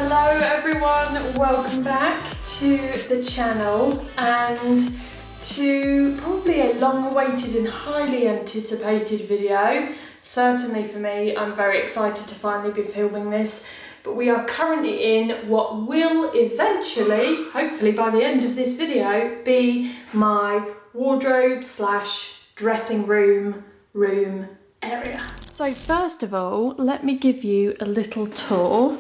Hello everyone, welcome back to the channel and to probably a long-awaited and highly anticipated video. Certainly for me, I'm very excited to finally be filming this, but we are currently in what will eventually, hopefully by the end of this video, be my wardrobe slash dressing room area. So first of all, let me give you a little tour.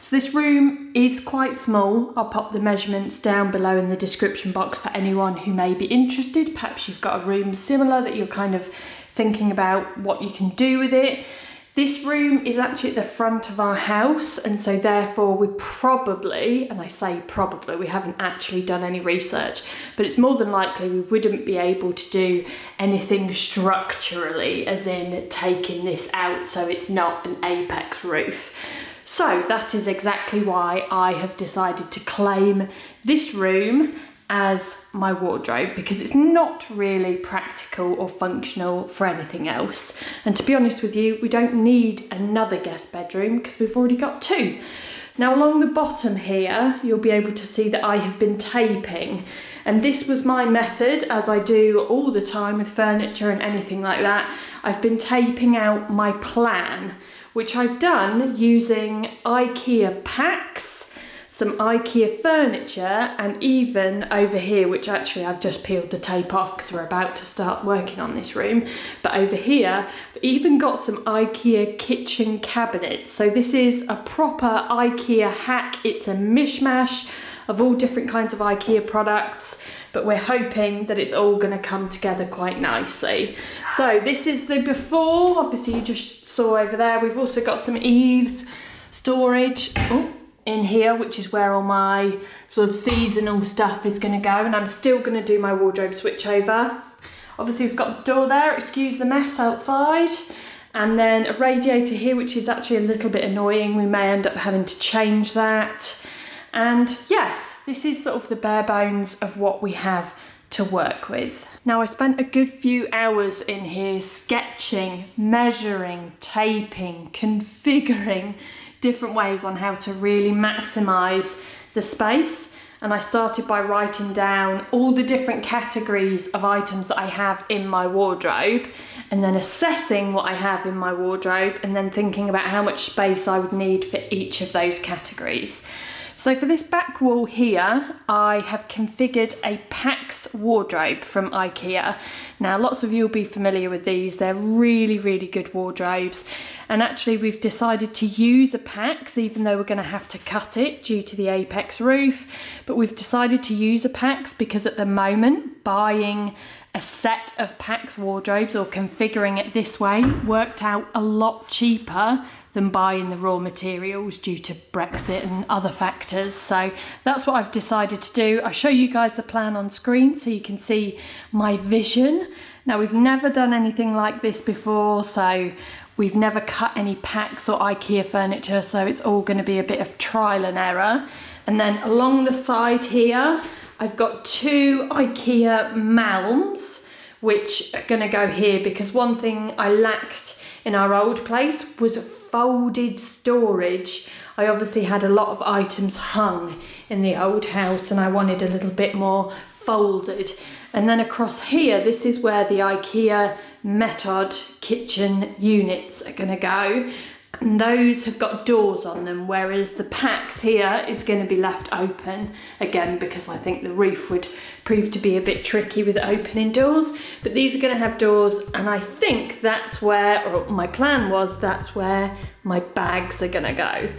So this room is quite small. I'll pop the measurements down below in the description box for anyone who may be interested. Perhaps you've got a room similar that you're kind of thinking about what you can do with it. This room is actually at the front of our house, and so therefore we probably, and I say probably, we haven't actually done any research, but it's more than likely we wouldn't be able to do anything structurally, as in taking this out so it's not an apex roof. So that is exactly why I have decided to claim this room as my wardrobe, because it's not really practical or functional for anything else. And to be honest with you, we don't need another guest bedroom because we've already got two. Now along the bottom here, you'll be able to see that I have been taping, and this was my method, as I do all the time with furniture and anything like that. I've been taping out my plan, which I've done using IKEA packs, some IKEA furniture, and even over here, which actually I've just peeled the tape off because we're about to start working on this room, but over here I've even got some IKEA kitchen cabinets. So this is a proper IKEA hack. It's a mishmash of all different kinds of IKEA products, but we're hoping that it's all going to come together quite nicely. So this is the before, obviously you just saw over there. We've also got some eaves storage in here, which is where all my sort of seasonal stuff is going to go, and I'm still going to do my wardrobe switch over. Obviously we've got the door there, excuse the mess outside, and then a radiator here, which is actually a little bit annoying. We may end up having to change that. And yes, this is sort of the bare bones of what we have to work with. Now I spent a good few hours in here sketching, measuring, taping, configuring different ways on how to really maximize the space. And I started by writing down all the different categories of items that I have in my wardrobe, and then assessing what I have in my wardrobe, and then thinking about how much space I would need for each of those categories. So for this back wall here, I have configured a PAX wardrobe from IKEA. Now, lots of you will be familiar with these. They're really, really good wardrobes. And actually we've decided to use a PAX, even though we're going to have to cut it due to the apex roof. But we've decided to use a PAX because at the moment, buying a set of PAX wardrobes or configuring it this way worked out a lot cheaper than buying the raw materials due to Brexit and other factors. So that's what I've decided to do. I'll show you guys the plan on screen so you can see my vision. Now, we've never done anything like this before, so we've never cut any PAX or IKEA furniture, so it's all going to be a bit of trial and error. And then along the side here, I've got two IKEA malms, which are going to go here, because one thing I lacked in our old place was folded storage. I obviously had a lot of items hung in the old house and I wanted a little bit more folded. And then across here, this is where the IKEA method kitchen units are going to go. And those have got doors on them, whereas the PAX here is going to be left open, again because I think the roof would prove to be a bit tricky with opening doors. But these are going to have doors, and I think that's where, or my plan was, that's where my bags are going to go.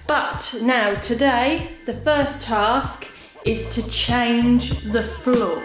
But now today, the first task is to change the floor.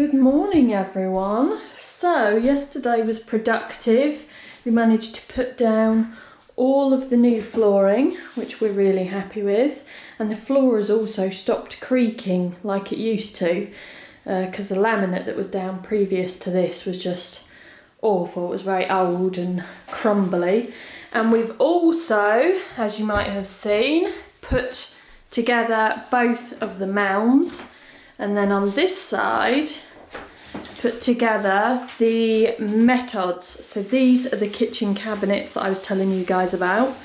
Good morning everyone. So yesterday was productive. We managed to put down all of the new flooring, which we're really happy with, and the floor has also stopped creaking like it used to, because the laminate that was down previous to this was just awful. It was very old and crumbly. And we've also, as you might have seen, put together both of the mounds, and then on this side put together the methods. So these are the kitchen cabinets that I was telling you guys about.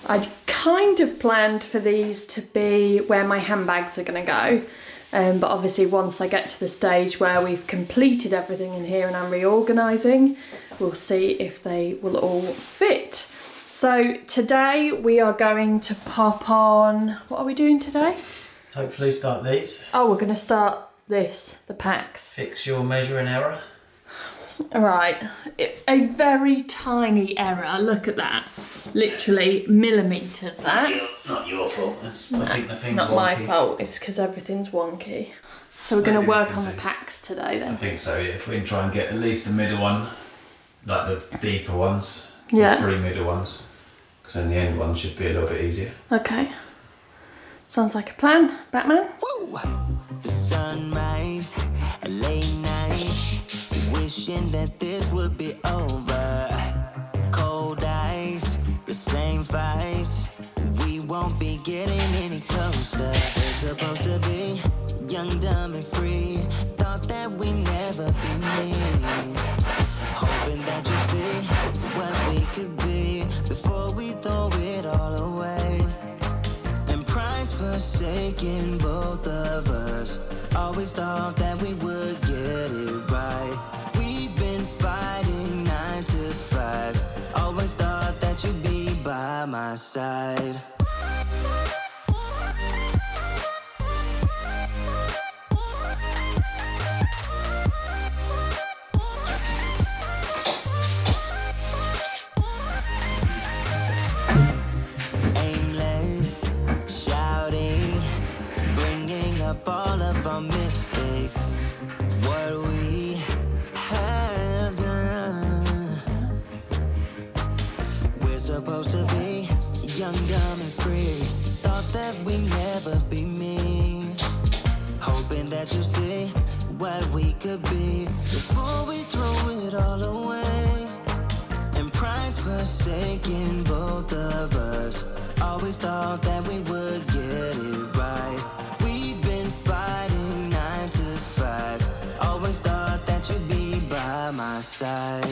I'd kind of planned for these to be where my handbags are going to go, but obviously once I get to the stage where we've completed everything in here and I'm reorganising, we'll see if they will all fit. So today we are going to pop on, what are we doing today? Hopefully start these. Oh, we're going to start this, the packs. Fix your measure and error. Right, a very tiny error, look at that. Literally millimetres that. Not your fault, I think the thing's Not wonky. my fault, it's because everything's wonky. So we're going to work on the packs today I then. think so, yeah. If we can try and get at least the middle one, like the deeper ones, Yeah. the 3 middle ones, because then the end one should be a little bit easier. Okay. Sounds like a plan, Batman. Woo! The sunrise, a late night, wishing that this would be over. Cold eyes, the same fights, we won't be getting any closer. We're supposed to be young, dumb, and free. Thought that we never be me. Hoping that you see what we could be before we throw it all away. Forsaking both of us. Always thought that we would get it right. We've been fighting 9 to 5. Always thought that you'd be by my side. All of our mistakes, what we have done. We're supposed to be young, dumb, and free. Thought that we never be me. Hoping that you see what we could be before we throw it all away. And pride's forsaking both of us. Always thought that we would get it right. Always thought that you'd be by my side.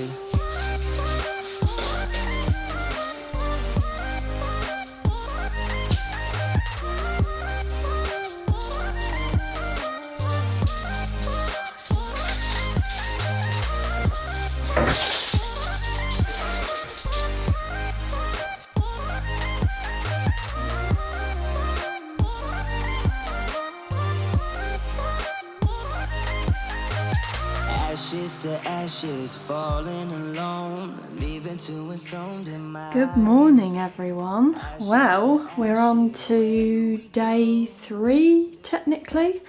Ashes to ashes, falling alone, leaving to entombed in my. Good morning everyone. Well, we're on to day 3 technically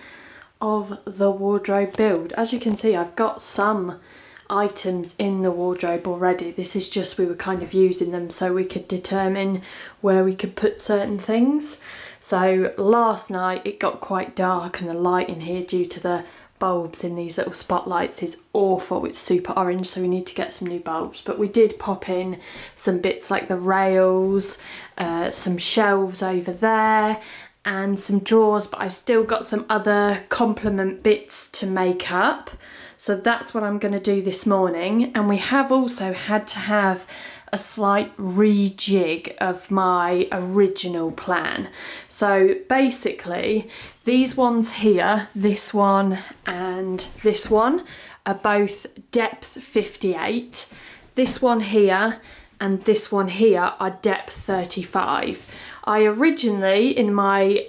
of the wardrobe build. As you can see, I've got some items in the wardrobe already. This is just, we were kind of using them so we could determine where we could put certain things. So last night it got quite dark and the light in here due to the bulbs in these little spotlights is awful. It's super orange, so we need to get some new bulbs. But we did pop in some bits like the rails, some shelves over there and some drawers, but I've still got some other complement bits to make up. So that's what I'm going to do this morning. And we have also had to have a slight rejig of my original plan. So basically these ones here, this one and this one, are both depth 58. This one here and this one here are depth 35. I originally in my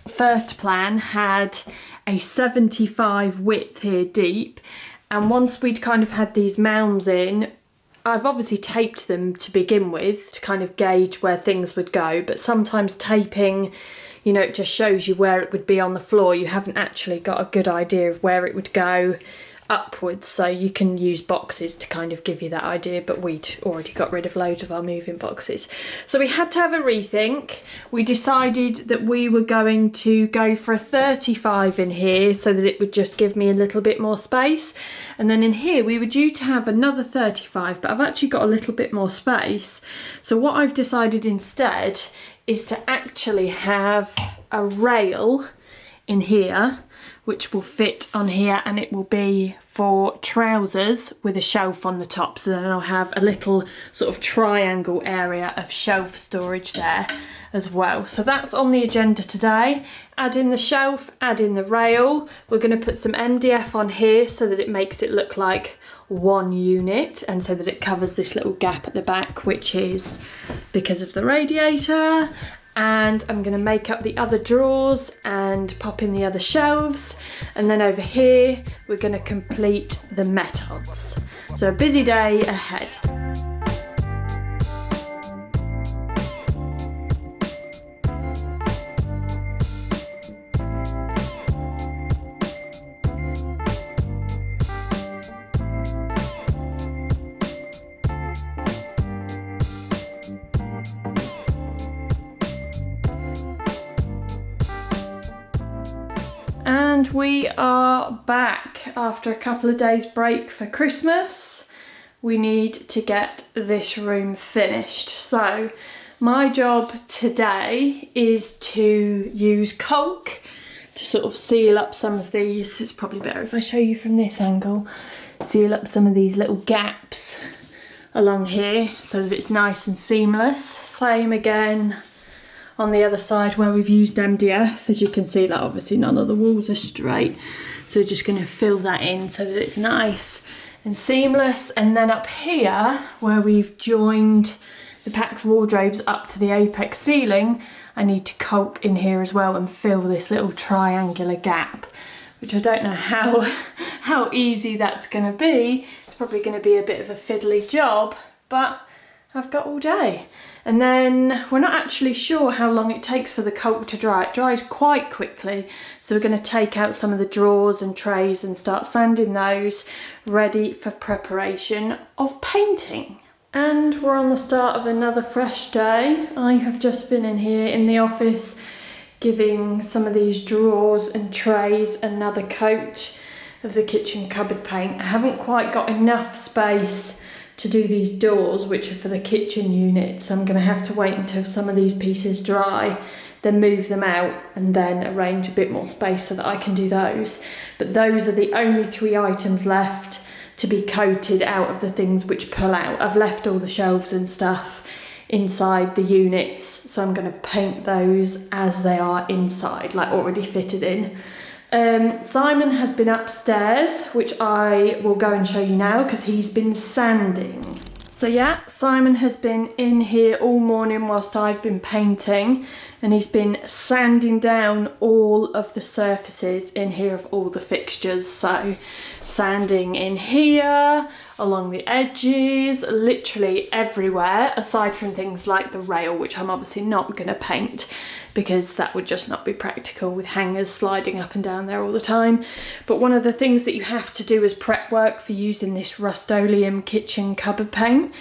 first plan had a 75 width here deep, and once we'd kind of had these mounds in, I've obviously taped them to begin with to kind of gauge where things would go, but sometimes taping, you know, it just shows you where it would be on the floor. You haven't actually got a good idea of where it would go upwards, so you can use boxes to kind of give you that idea, but we'd already got rid of loads of our moving boxes, so we had to have a rethink. We decided that we were going to go for a 35 in here so that it would just give me a little bit more space, and then in here we were due to have another 35, but I've actually got a little bit more space. So what I've decided instead is to actually have a rail in here which will fit on here, and it will be for trousers with a shelf on the top. So then I'll have a little sort of triangle area of shelf storage there as well. So that's on the agenda today. Add in the shelf, add in the rail. We're going to put some MDF on here so that it makes it look like one unit, and so that it covers this little gap at the back, which is because of the radiator. And I'm going to make up the other drawers and pop in the other shelves, and then over here we're going to complete the methods. So a busy day ahead. And we are back after a couple of days break for Christmas. We need to get this room finished. So my job today is to use caulk to sort of seal up some of these. It's probably better if I show you from this angle. Seal up some of these little gaps along here so that it's nice and seamless. Same again on the other side where we've used MDF. As you can see, that obviously none of the walls are straight, so we're just going to fill that in so that it's nice and seamless. And then up here where we've joined the PAX wardrobes up to the apex ceiling, I need to caulk in here as well and fill this little triangular gap, which I don't know how easy that's going to be. It's probably going to be a bit of a fiddly job, but I've got all day. And then we're not actually sure how long it takes for the caulk to dry. It dries quite quickly, so we're going to take out some of the drawers and trays and start sanding those, ready for preparation of painting. And we're on the start of another fresh day. I have just been in here in the office giving some of these drawers and trays another coat of the kitchen cupboard paint. I haven't quite got enough space to do these doors, which are for the kitchen unit, so I'm going to have to wait until some of these pieces dry, then move them out and then arrange a bit more space so that I can do those. But those are the only 3 items left to be coated out of the things which pull out. I've left all the shelves and stuff inside the units, so I'm going to paint those as they are inside, like already fitted in. Simon has been upstairs, which I will go and show you now because he's been sanding. So yeah, Simon has been in here all morning whilst I've been painting, and he's been sanding down all of the surfaces in here of all the fixtures. So sanding in here, along the edges, literally everywhere, aside from things like the rail, which I'm obviously not going to paint because that would just not be practical with hangers sliding up and down there all the time. But one of the things that you have to do as prep work for using this Rust-Oleum kitchen cupboard paint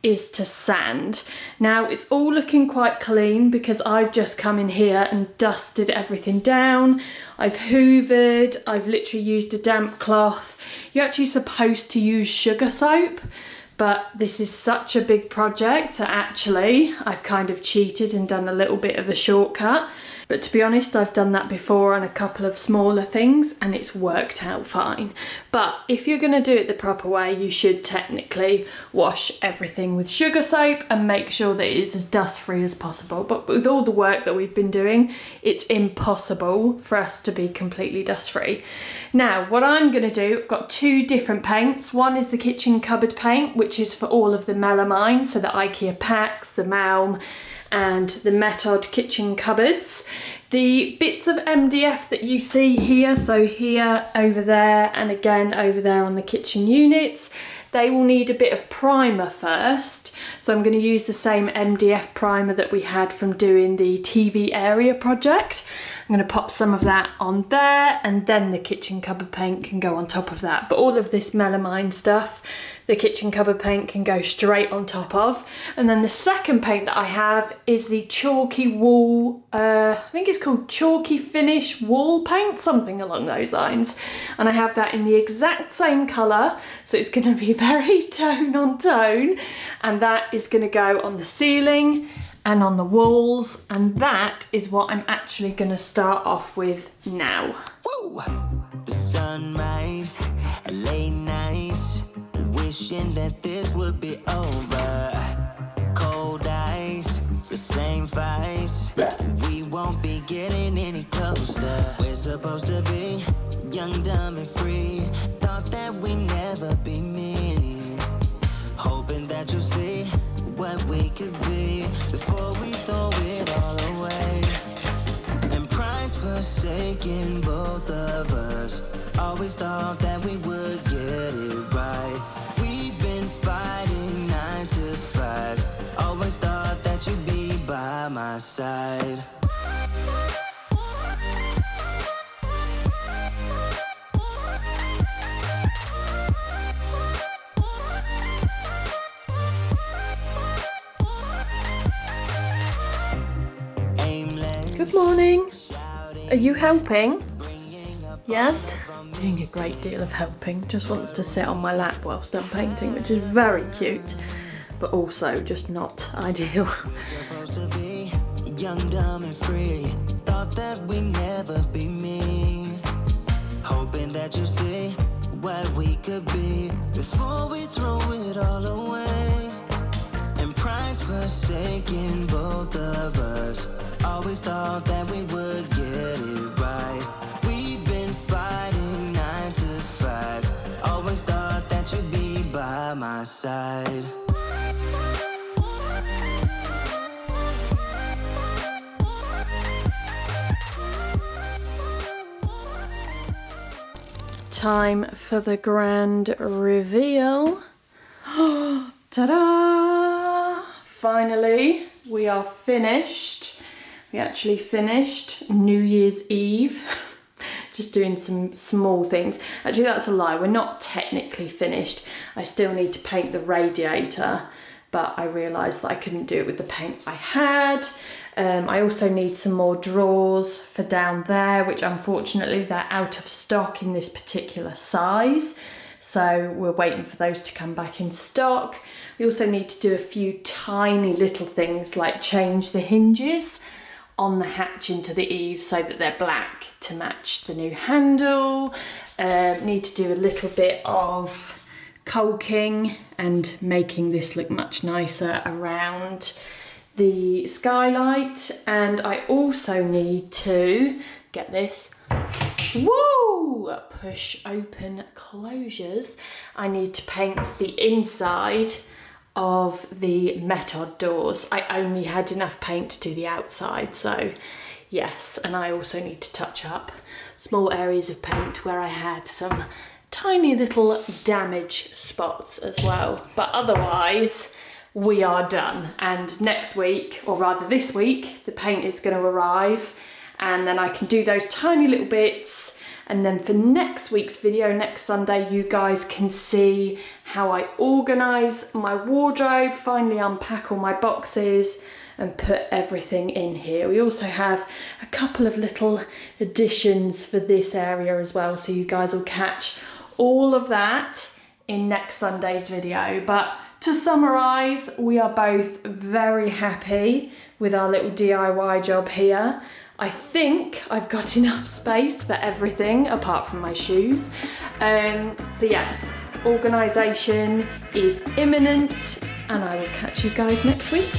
is to sand. Now it's all looking quite clean because I've just come in here and dusted everything down. I've hoovered, I've literally used a damp cloth. You're actually supposed to use sugar soap, but this is such a big project that actually I've kind of cheated and done a little bit of a shortcut. But to be honest, I've done that before on a couple of smaller things and it's worked out fine. But if you're going to do it the proper way, you should technically wash everything with sugar soap and make sure that it is as dust free as possible. But with all the work that we've been doing, it's impossible for us to be completely dust free. Now, what I'm going to do, I've got 2 different paints. One is the kitchen cupboard paint, which is for all of the melamine, so the IKEA PAX, the Malm, and the Method kitchen cupboards. The bits of MDF that you see here, so here, over there, and again over there on the kitchen units, they will need a bit of primer first. So I'm going to use the same MDF primer that we had from doing the TV area project. I'm going to pop some of that on there, and then the kitchen cupboard paint can go on top of that. But all of this melamine stuff, the kitchen cupboard paint can go straight on top of. And then the second paint that I have is the chalky wool, I think it's called chalky finish wall paint, something along those lines. And I have that in the exact same colour, so it's going to be very tone on tone. And that is going to go on the ceiling and on the walls, and that is what I'm actually going to start off with now. Woo! The sunrise, late nights, wishing that this would be over. Cold eyes, the same fights, we won't be getting any closer. We're supposed to be young, dumb and free. Thought that we'd never be mean. Hoping that you'll see what we could be before we throw it all away. And pride's forsaken both of us. Always thought that we would get it right. We've been fighting 9 to 5. Always thought that you'd be by my side. Good morning. Are you helping? Yes? Doing a great deal of helping. Just wants to sit on my lap whilst I'm painting, which is very cute, but also just not ideal. Supposed to be young, dumb and free. Thought that we'd never be mean. Hoping that you see what we could be before we throw it all away. And pride's forsaken both of us. Always thought that we would get it right. We've been fighting 9 to 5. Always thought that you'd be by my side. Time for the grand reveal. Ta-da! Finally, we are finished. We actually finished New Year's Eve. Just doing some small things. Actually, that's a lie. We're not technically finished. I still need to paint the radiator, but I realised that I couldn't do it with the paint I had. I also need some more drawers for down there, which unfortunately they're out of stock in this particular size. So we're waiting for those to come back in stock. We also need to do a few tiny little things like change the hinges on the hatch into the eave so that they're black to match the new handle. Need to do a little bit of caulking and making this look much nicer around the skylight. And I also need to get this, woo, push open closures. I need to paint the inside of the Metod doors. I only had enough paint to do the outside, so yes. And I also need to touch up small areas of paint where I had some tiny little damage spots as well. But otherwise, we are done. And next week, or rather this week, the paint is going to arrive, and then I can do those tiny little bits. And then for next week's video, next Sunday, you guys can see how I organise my wardrobe, finally unpack all my boxes and put everything in here. We also have a couple of little additions for this area as well, so you guys will catch all of that in next Sunday's video. But to summarise, we are both very happy with our little DIY job here. I think I've got enough space for everything apart from my shoes. So yes, organisation is imminent, and I will catch you guys next week.